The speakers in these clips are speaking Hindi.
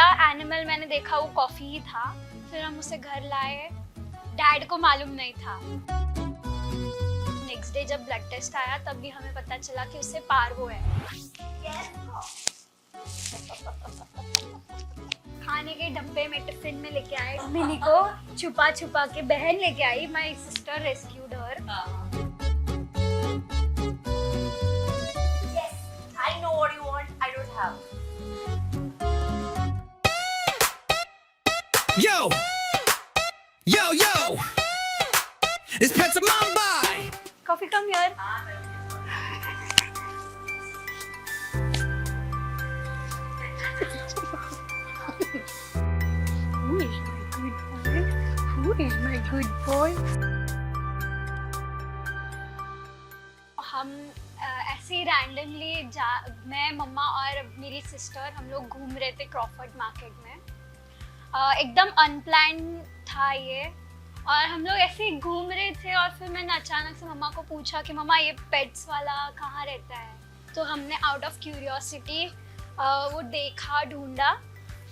पहला एनिमल मैंने देखा वो कॉफी ही था। फिर हम उसे घर लाए, डैड को मालूम नहीं था। नेक्स्ट डे जब ब्लड टेस्ट आया तब भी हमें पता चला कि उससे पार्वो है। खाने के डब्बे में टिफिन में लेके आए, मिनी को छुपा छुपा के बहन लेके आई। My sister rescued her. Yes, I know what you want. I don't have. Yo! Yo, yo! It's Pets of Mumbai! Coffee come यार। Who is my good boy? हम ऐसे ही रैंडमली मैं मम्मा और मेरी सिस्टर हम लोग घूम रहे थे क्रॉफर्ड मार्केट में। एकदम अनप्लान था ये, और हम लोग ऐसे ही घूम रहे थे और फिर मैंने अचानक से मम्मा को पूछा कि मम्मा ये पेट्स वाला कहाँ रहता है। तो हमने आउट ऑफ क्यूरियोसिटी वो देखा, ढूंढा।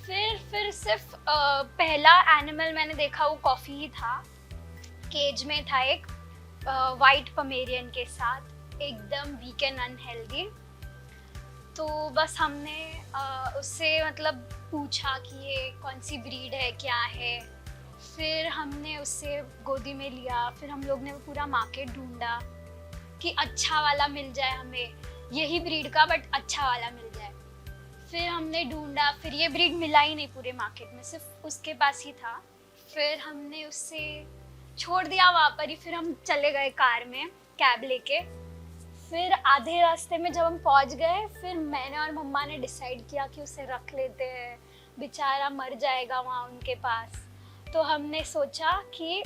फिर सिर्फ पहला एनिमल मैंने देखा वो कॉफी ही था। केज में था एक वाइट पमेरियन के साथ, एकदम वीक एंड अनहेल्दी। तो बस हमने उससे मतलब पूछा कि ये कौन सी ब्रीड है, क्या है। फिर हमने उससे गोदी में लिया। फिर हम लोग ने वो पूरा मार्केट ढूंढा कि अच्छा वाला मिल जाए हमें, यही ब्रीड का बट अच्छा वाला मिल जाए। फिर हमने ढूंढा, फिर ये ब्रीड मिला ही नहीं पूरे मार्केट में, सिर्फ उसके पास ही था। फिर हमने उससे छोड़ दिया वहाँ पर ही। फिर हम चले गए कार में कैब लेके। फिर आधे रास्ते में जब हम पहुँच गए, फिर मैंने और मम्मा ने डिसाइड किया कि उसे रख लेते हैं, बेचारा मर जाएगा वहाँ उनके पास। तो हमने सोचा कि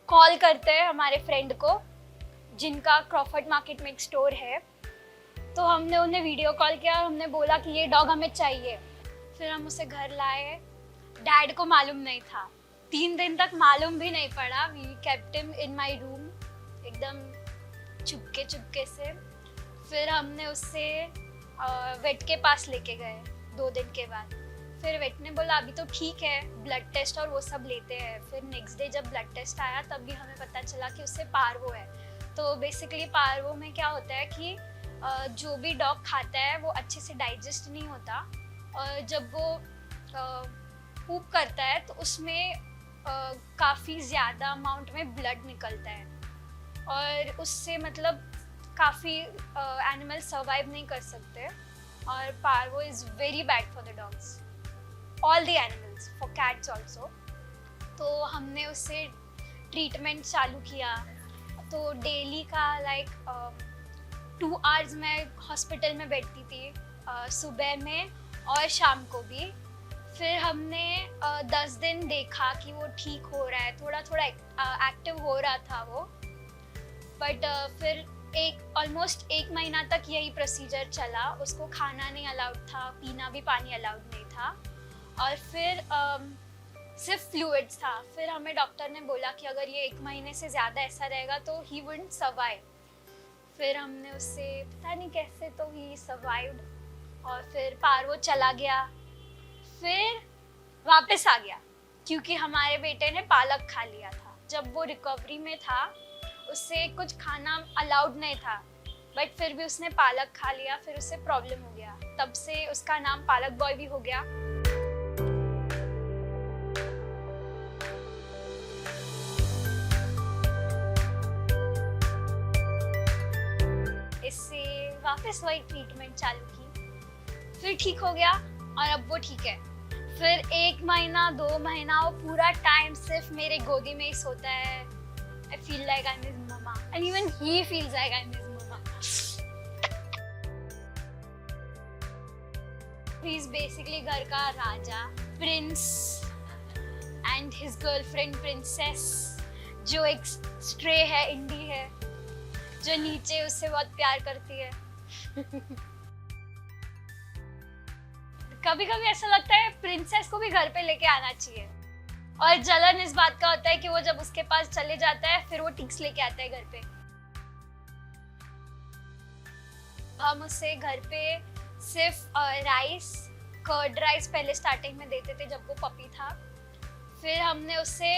कॉल करते हैं हमारे फ्रेंड को जिनका क्रॉफर्ड मार्केट में एक स्टोर है। तो हमने उन्हें वीडियो कॉल किया और हमने बोला कि ये डॉग हमें चाहिए। फिर हम उसे घर लाए, डैड को मालूम नहीं था। 3 दिन तक मालूम भी नहीं पड़ा। We kept him in my room एकदम चुपके से। फिर हमने उससे वेट के पास लेके गए 2 दिन के बाद। फिर वेट ने बोला अभी तो ठीक है, ब्लड टेस्ट और वो सब लेते हैं। फिर नेक्स्ट डे जब ब्लड टेस्ट आया तब भी हमें पता चला कि उससे पार्वो है। तो बेसिकली पार्वो में क्या होता है कि जो भी डॉग खाता है वो अच्छे से डाइजेस्ट नहीं होता, और जब वो पूप करता है तो उसमें काफ़ी ज़्यादा अमाउंट में ब्लड निकलता है, और उससे मतलब काफ़ी एनिमल सर्वाइव नहीं कर सकते। और parvo is very bad for the dogs, all the animals, for cats also. तो हमने उससे ट्रीटमेंट चालू किया। तो डेली का लाइक 2 आवर्स मैं हॉस्पिटल में बैठती थी, सुबह में और शाम को भी। फिर हमने 10 दिन देखा कि वो ठीक हो रहा है, थोड़ा थोड़ा एक्टिव हो रहा था वो। बट फिर ऑलमोस्ट 1 महीना तक यही प्रोसीजर चला। उसको खाना नहीं अलाउड था, पीना भी पानी अलाउड नहीं था, और फिर सिर्फ फ्लूइड्स था। फिर हमें डॉक्टर ने बोला कि अगर ये 1 महीने से ज़्यादा ऐसा रहेगा तो ही वुडंट सर्वाइव। फिर हमने उससे पता नहीं कैसे तो ही सर्वाइव्ड, और फिर पार्वो चला गया। फिर वापस आ गया क्योंकि हमारे बेटे ने पालक खा लिया था। जब वो रिकवरी में था उससे कुछ खाना अलाउड नहीं था, बट फिर भी उसने पालक खा लिया। फिर उससे प्रॉब्लम हो गया, तब से उसका नाम पालक बॉय भी हो गया। इससे वापस वही ट्रीटमेंट चालू की, फिर ठीक हो गया और अब वो ठीक है। फिर 1 महीना 2 महीना वो पूरा टाइम सिर्फ मेरे गोदी में ही सोता है। I feel like I'm his mama, and even he feels like I'm his mama. He's basically घर का राजा, prince, and his girlfriend princess, जो एक stray है, इंडी है, जो नीचे उससे बहुत प्यार करती है। कभी कभी ऐसा लगता है प्रिंसेस को भी घर पे लेके आना चाहिए। और जलन इस बात का होता है कि वो जब उसके पास चले जाता है फिर वो टिक्स लेके आता है घर पे। हम उससे घर पे सिर्फ राइस कर्ड राइस पहले स्टार्टिंग में देते थे जब वो पपी था। फिर हमने उससे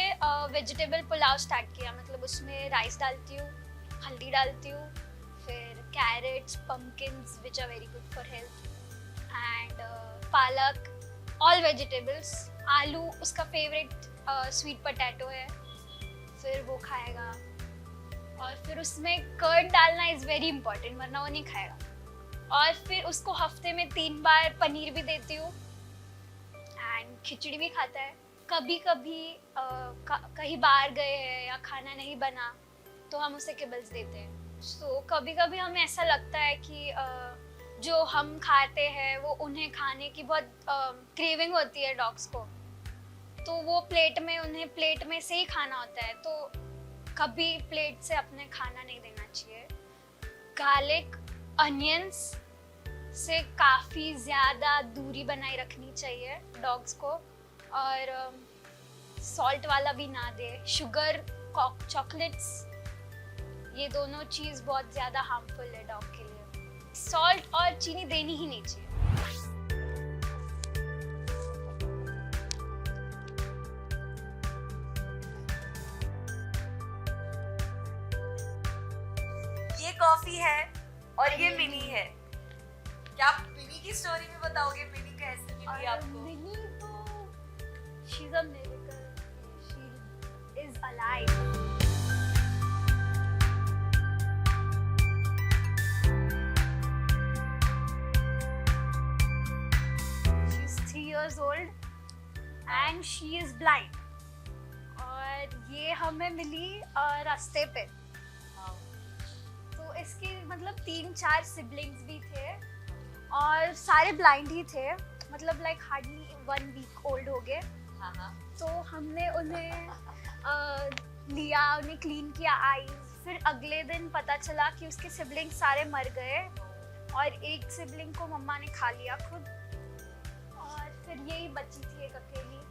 वेजिटेबल पुलाव स्टार्ट किया, मतलब उसमें राइस डालती हूँ, हल्दी डालती हूँ, फिर carrots, pumpkins which are very good for health, and पालक, ऑल वेजिटेबल्स। आलू उसका फेवरेट स्वीट पोटैटो है, फिर वो खाएगा। और फिर उसमें कर्ड डालना इज़ वेरी इंपॉर्टेंट, वरना वो नहीं खाएगा। और फिर उसको हफ्ते में 3 बार पनीर भी देती हूँ, एंड खिचड़ी भी खाता है। कभी कभी कहीं बाहर गए हैं या खाना नहीं बना तो हम उसे किबल्स देते हैं। सो कभी कभी हमें ऐसा लगता है कि जो हम खाते हैं वो उन्हें खाने की बहुत क्रेविंग होती है डॉग्स को, तो वो उन्हें प्लेट में से ही खाना होता है, तो कभी प्लेट से अपने खाना नहीं देना चाहिए। गार्लिक, अनियंस से काफ़ी ज़्यादा दूरी बनाए रखनी चाहिए डॉग्स को, और सॉल्ट वाला भी ना दे। शुगर, चॉकलेट्स, ये दोनों चीज़ बहुत ज़्यादा हार्मफुल है डॉग के लिए। सॉल्ट और चीनी देनी ही नहीं चाहिए। ये कॉफी है और ये मिनी है। क्या आप मिनी की स्टोरी में बताओगे, मिनी कैसे मिली आपको? मिनी तो she's a miracle, she is alive. She's 3 years old and she is blind. और ये हमें मिली रास्ते पे। तो इसके मतलब 3-4 सिबलिंग्स भी थे और सारे ब्लाइंड ही थे, मतलब लाइक हार्डली 1 वीक ओल्ड हो गए। तो हमने उन्हें लिया, उन्हें क्लीन किया आईज। फिर अगले दिन पता चला कि उसके सिबलिंग सारे मर गए और एक सिबलिंग को मम्मा ने खा लिया खुद, और फिर यही बची थी एक अकेली।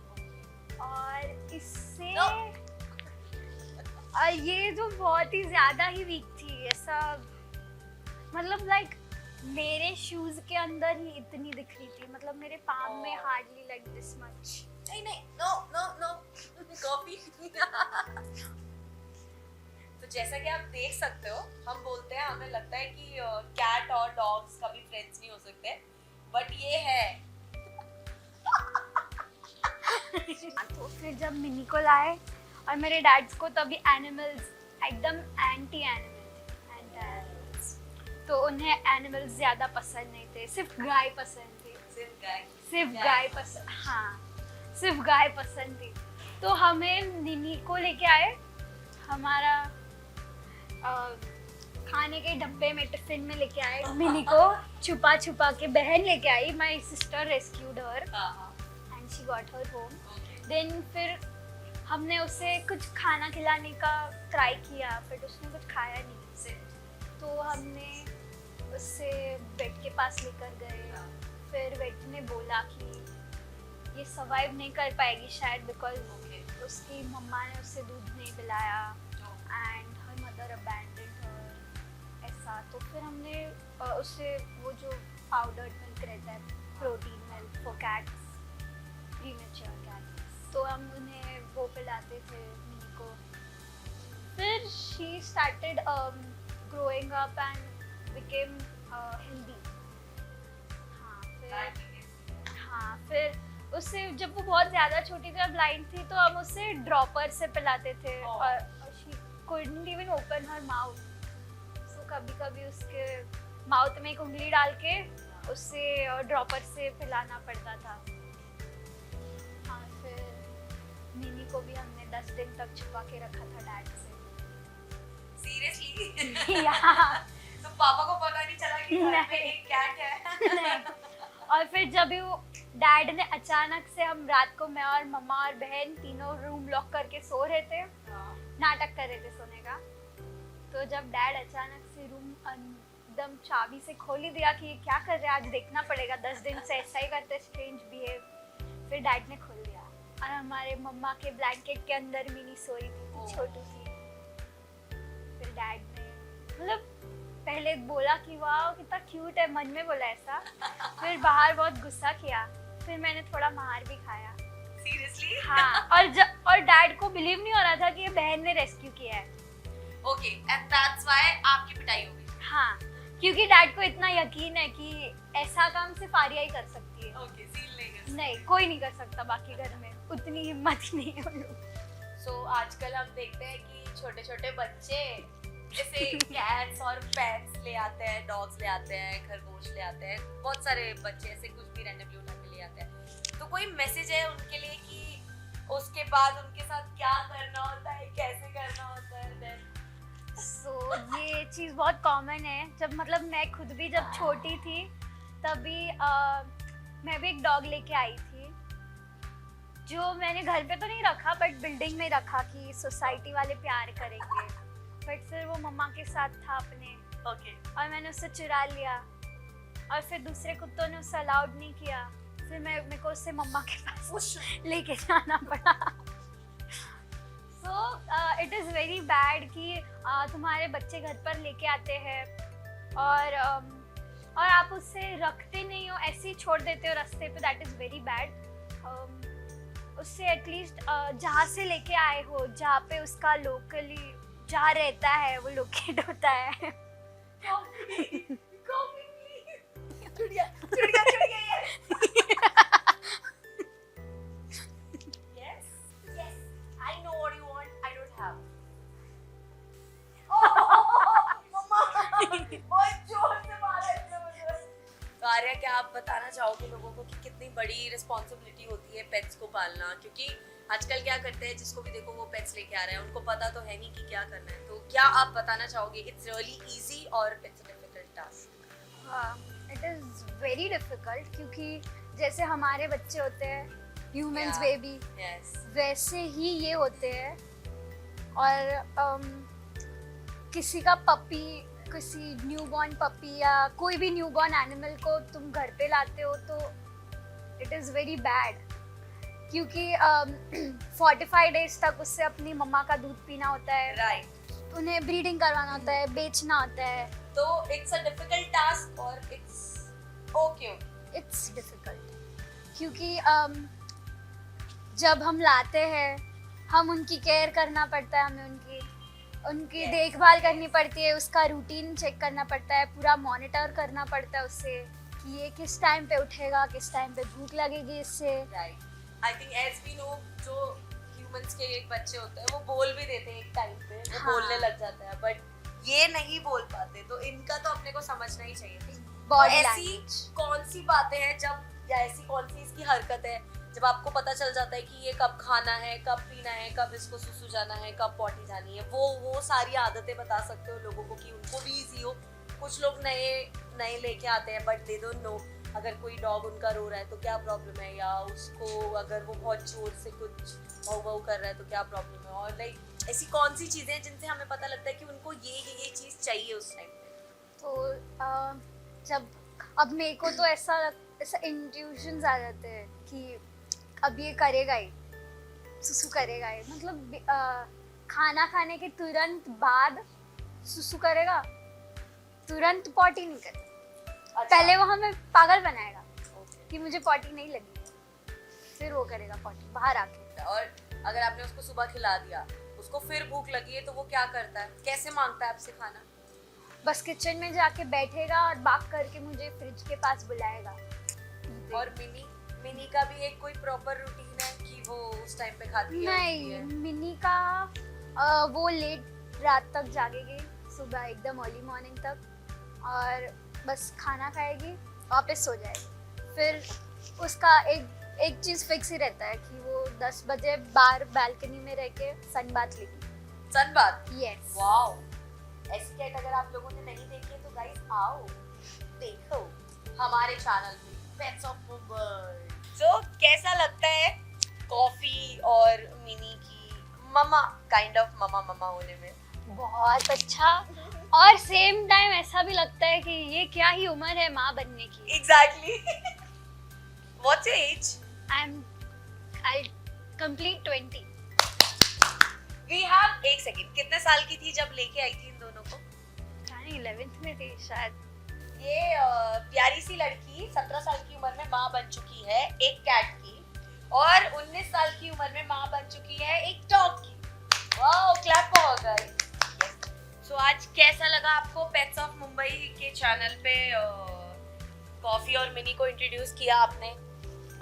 और इससे और ये जो बहुत ही ज्यादा ही वीक थी, ऐसा मतलब लाइक मेरे शूज के अंदर ही इतनी दिख रही थी, मतलब मेरे पाम में हार्डली लाइक दिस मच। नहीं, नो कॉफी। तो जैसा कि आप देख सकते हो, हम बोलते हैं, हमें लगता है कि कैट और डॉग्स कभी फ्रेंड्स नहीं हो सकते, बट ये है। तो फिर जब मिनी को लाए और मेरे डैड्स को तभी एनिमल्स एकदम एंटी एनिमल्स, तो उन्हें एनिमल्स ज्यादा पसंद नहीं थे, सिर्फ गाय पसंद थी। सिर्फ गाय पसंद, हाँ, सिर्फ गाय पसंद थी। तो हमें मिनी को लेके आए, हमारा खाने के डब्बे में, टिफिन में लेके आए मिनी को। छुपा छुपा के बहन लेके आई, my sister rescued her and she got her home. Then फिर हमने उसे कुछ खाना खिलाने का ट्राई किया, फिर उसने कुछ खाया नहीं से, तो हमने उससे वेट के पास लेकर गए। फिर वेट ने बोला कि ये सर्वाइव नहीं कर पाएगी शायद, बिकॉज उसकी मम्मा ने उसे दूध नहीं पिलाया एंड हर मदर अबैंडन्ड हर, ऐसा। तो फिर हमने उससे वो जो पाउडर्ड मिल्क रहता है, protein milk for cats, premature cats, तो हम उन्हें वो पिलाते थे मिनी को। फिर she started growing up and became healthy. हाँ, फिर उससे जब वो बहुत ज़्यादा छोटी थी और ब्लाइंड थी, तो हम उसे ड्रॉपर से पिलाते थे और she couldn't even open her mouth, so कभी कभी उसके माउथ में एक उंगली डाल के उससे ड्रॉपर से पिलाना पड़ता था। हाँ, फिर मिनी को भी हमने 10 दिन तक छुपा के रखा था डैड से। सीरियसली? या तो पापा को पता नहीं चला कि घर में एक कैट है? नहीं। और फिर जब वो डैड ने अचानक से, हम रात को मैं और मम्मा और बहन तीनों रूम लॉक करके सो रहे थे, नाटक कर रहे थे सोने का, तो जब डैड अचानक से रूम एकदम चाबी से खोल ही दिया कि ये क्या कर रहे हैं, आज देखना पड़ेगा, 10 दिन से ऐसा ही करते, स्ट्रेंज बिहेव। फिर डैड ने खोल दिया और हमारे मम्मा के ब्लैंकेट के अंदर मिनी सोई थी, छोटी सी। फिर डैड ने मतलब पहले बोला कि वाह कितना क्यूट है, मन में बोला ऐसा, फिर बाहर बहुत गुस्सा किया, फिर मैंने थोड़ा मार भी खाया। सीरियसली? हाँ, और डैड को बिलीव नहीं हो रहा था कि ये बहन ने रेस्क्यू किया है। ओके, एंड दैट्स व्हाई आपकी पिटाई हो गई। हाँ, क्योंकि डैड को इतना यकीन है कि ऐसा काम सिर्फ आर्या ही कर सकती है। ओके, सील नहीं कर नहीं, कोई नहीं कर सकता बाकी घर में, उतनी हिम्मत ही नहीं है उन लोग। सो आजकल हम देखते हैं कि छोटे छोटे बच्चे जैसे कैट्स और पेट्स ले आते हैं, डॉग्स ले आते हैं, खरगोश ले आते हैं, बहुत सारे बच्चे ऐसे कुछ भी रैंडमली उठा के ले आते हैं। तो कोई मैसेज है उनके लिए कि उसके बाद उनके साथ क्या करना होता है, कैसे करना होता है? then ये चीज़ बहुत कॉमन है। जब मतलब मैं खुद भी जब छोटी थी तभी मैं भी एक डॉग लेके आई थी, जो मैंने घर पे तो नहीं रखा बट बिल्डिंग में रखा कि सोसाइटी वाले प्यार करेंगे, बट फिर वो मम्मा के साथ था अपने, ओके, और मैंने उससे चुरा लिया, और फिर दूसरे कुत्तों ने उसे अलाउड नहीं किया, फिर मेरे को उससे मम्मा के पास लेके जाना पड़ा। So it is very bad कि तुम्हारे बच्चे घर पर लेके आते हैं और आप उससे रखते नहीं हो, ऐसे ही छोड़ देते हो रास्ते पे, दैट इज़ वेरी बैड। उससे एटलीस्ट जहाँ से लेके आए हो, जहाँ पे उसका लोकली जहाँ रहता है वो लोकेट होता है। चिड़िया चिड़िया चिड़िया yes yes I know what you want, I don't have। मम्मा बहुत जोर से मारा इसने मुझे। तो आर्या, क्या आप बताना चाहोगे लोगों को कि कितनी बड़ी रिस्पॉन्सिबिलिटी होती है पेट्स को पालना? क्योंकि आजकल क्या करते हैं, जिसको भी देखो वो पेट्स लेके आ रहे हैं, उनको पता तो है नहीं कि क्या करना है। तो क्या आप बताना चाहोगे इट्स रियली इजी और it's a difficult task? It is very difficult, क्योंकि जैसे हमारे बच्चे होते हैं ह्यूमंस Yeah. बेबी, यस, वैसे ही ये होते हैं। और किसी का पपी, किसी न्यूबॉर्न पपी या कोई भी न्यूबॉर्न एनिमल को तुम घर पे लाते हो तो इट इज़ वेरी बैड, क्योंकि 45 डेज तक उससे अपनी मम्मा का दूध पीना होता है, राइट। उन्हें ब्रीडिंग करवाना होता है, बेचना होता है। तो इट्स अ डिफिकल्ट टास्क और इट्स ओके। इट्स डिफिकल्ट क्योंकि जब हम लाते हैं हम उनकी केयर करना पड़ता है, हमें उनकी Yes. देखभाल करनी पड़ती है, उसका रूटीन चेक करना पड़ता है, पूरा मॉनिटर करना पड़ता है उससे कि ये किस टाइम पे उठेगा, किस टाइम पे भूख लगेगी इससे। Right, I think as we know, जो ह्यूमंस के एक बच्चे होते हैं वो बोल भी देते हैं एक टाइम पे, वो हाँ। बोलने लग जाता है, बट ये नहीं बोल पाते, तो इनका तो अपने को समझना ही चाहिए। बॉडी ऐसी लैंग्वेज। या सी बातें हैं जब, या ऐसी कौन सी इसकी हरकत है जब आपको पता चल जाता है कि ये कब खाना है, कब पीना है, कब इसको सुसु जाना है, कब पॉटी जानी है, वो सारी आदतें बता सकते हो लोगों को कि उनको भी इजी हो। कुछ लोग नए लेके आते हैं बट दे डोंट नो अगर कोई डॉग उनका रो रहा है तो क्या प्रॉब्लम है, या उसको अगर वो बहुत जोर से कुछ भाव कर रहा है तो क्या प्रॉब्लम है, और लाइक ऐसी कौन सी चीजें हैं जिनसे हमें पता लगता है कि उनको ये चीज चाहिए उस टाइम पे। तो जब अब मेरे को तो ऐसा इंट्यूशंस आ जाते हैं कि अब ये करेगा ही, सुसु करेगा ही, मतलब खाना खाने के तुरंत बाद सुसु करेगा, तुरंत पॉटी नहीं करेगा। अच्छा। पहले वो हमें पागल बनाएगा Okay. कि मुझे पॉटी नहीं लगी, फिर वो करेगा पॉटी बाहर आके। और अगर आपने उसको सुबह खिला दिया, उसको फिर भूख लगी है तो वो क्या करता है, कैसे मांगता है आपसे खाना? बस किचन में जाके बैठेगा और बाक करके मुझे फ्रिज के पास बुलाएगा। और मिनी का भी एक कोई प्रॉपर रूटीन है कि वो उस टाइम पे खाती है? नहीं, मिनी का वो लेट रात तक जागेगी, सुबह एकदम अर्ली मॉर्निंग तक, और बस खाना खाएगी, वापस सो जाएगी। फिर उसका एक चीज़ फिक्स ही रहता है कि वो 10 बजे बाहर बालकनी में रह के सन बात लेगी। सन बात? यस। वाओ, ऐसी कैट अगर आप लोगों ने नहीं देखी है तो गाइस आओ देखो हमारे चैनल पे पेट्स ऑफ मुंबई। सो कैसा लगता है कॉफी और मिनी की ममा काइंड ऑफ ममा होने में? बहुत अच्छा, और सेम टाइम ऐसा भी लगता है कि ये क्या ही उम्र है माँ बनने की। Exactly. What's your age? I complete 20। We have, एक सेकंड, कितने साल की थी जब लेके आई थी इन दोनों को? नहीं 11th में थी शायद। ये प्यारी सी लड़की 17 साल की उम्र में माँ बन चुकी है एक कैट की, और 19 साल की उम्र में माँ बन चुकी है एक डॉग की। Wow, clap for guys. So आज कैसा लगा आपको पेट्स ऑफ मुंबई के चैनल पे कॉफी और मिनी को इंट्रोड्यूस किया आपने?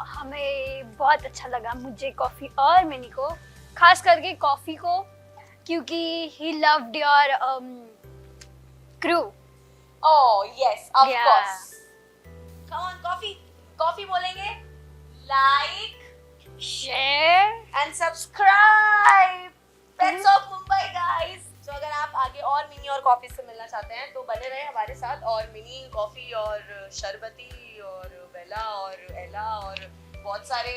हमें बहुत अच्छा लगा, मुझे कॉफी और मिनी को, खास करके कॉफी को, क्योंकि he loved your crew. Oh yes, of Yeah. Course. Come on, Coffee Coffee बोलेंगे। Like share and subscribe pets of Mumbai guys. तो अगर आप आगे और मिनी और कॉफी से मिलना चाहते हैं तो बने रहे हमारे साथ, और मिनी, कॉफी और शरबती और बेला और एला और बहुत सारे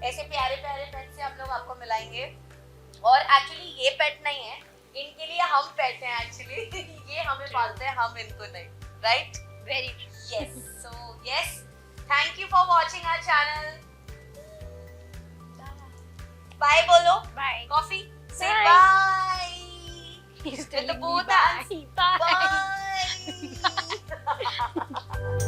ऐसे प्यारे प्यारे पेट से हम लोग आपको मिलाएंगे। और एक्चुअली ये पेट नहीं है, इनके लिए हम पेट हैं एक्चुअली। ये हमें पालते हैं, हम इनको नहीं, right? Very Yes. So yes, thank you for watching our channel. Bye बोलो। Bye. Coffee. Say Bye. bye. He's With the telling me both bye. hands. Bye. Bye.